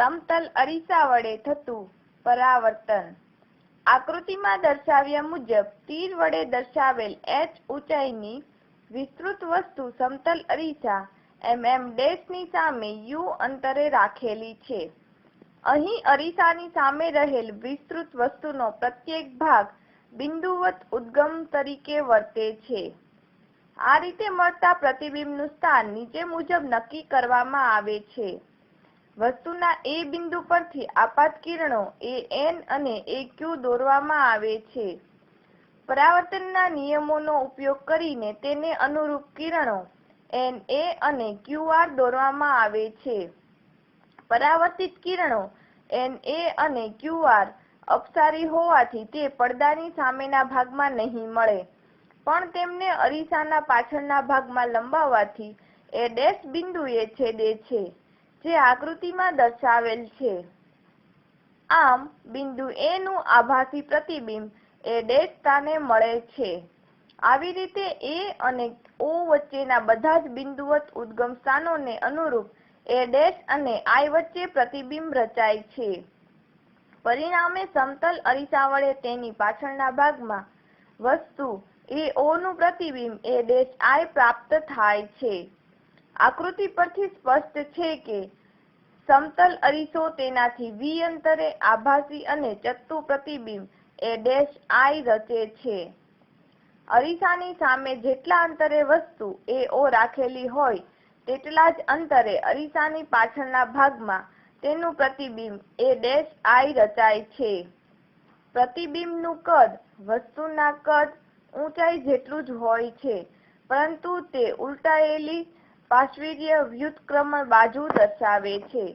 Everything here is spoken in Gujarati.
સમતલ અરીસા વડે થતું પરાવર્તન. આકૃતિમાં દર્શાવ્યા મુજબ તીર વડે દર્શાવેલ h ઊંચાઈની વિસ્તૃત વસ્તુ સમતલ અરીસા mm' સામે u અંતરે રાખેલી છે. અહીં અરીસાની સામે રહેલ વિસ્તૃત વસ્તુનો પ્રત્યેક ભાગ બિંદુવત ઉદ્ગમ તરીકે વર્તે છે. આ રીતે મળતા પ્રતિબિંબનું સ્થાન નીચે મુજબ નક્કી કરવામાં આવે છે. વસ્તુના એ બિંદુ પરથી આપાત કિરણો an અને aq દોરવામાં આવે છે. પરાવર્તનના નિયમોનો ઉપયોગ કરીને તેને અનુરૂપ કિરણો na અને qr દોરવામાં આવે છે. પરાવર્તિત કિરણો na અને qr અપસારી હોવાથી તે પડદાની સામેના ભાગમાં નહીં મળે, પણ તેમને અરીસાના પાછળના ભાગમાં લંબાવવાથી a' બિંદુએ છેદે છે, જે આકૃતિમાં દર્શાવેલ છે. આમ બિંદુ A નું આભાસી પ્રતિબિંબ a' સ્થાને મળે છે. આવી રીતે A અને O વચ્ચેના બધા જ બિંદુવત ઉદ્ગમ સ્થાનોને અનુરૂપ a' અને I વચ્ચે પ્રતિબિંબ રચાય છે. પરિણામે સમતલ અરીસા વડે તેની પાછળના ભાગમાં વસ્તુ AO નું પ્રતિબિંબ a' I પ્રાપ્ત થાય છે. આકૃતિ પરથી સ્પષ્ટ છે કે સમતલ અરીસો તેનાથી v અંતરે આભાસી અને ચત્તુ પ્રતિબિંબ a' I રચે છે. અરીસાની સામે જેટલા અંતરે વસ્તુ AO રાખેલી હોય તેટલા જ અંતરે અરીસાની પાછળના ભાગમાં તેનું પ્રતિબિંબ a' I રચાય છે. પ્રતિબિંબનું કદ વસ્તુના કદ ઊંચાઈ જેટલું જ હોય છે, પરંતુ તે ઉલટાયેલી પાર્શ્વીય વ્યુત્ક્રમણ બાજુ દર્શાવે છે.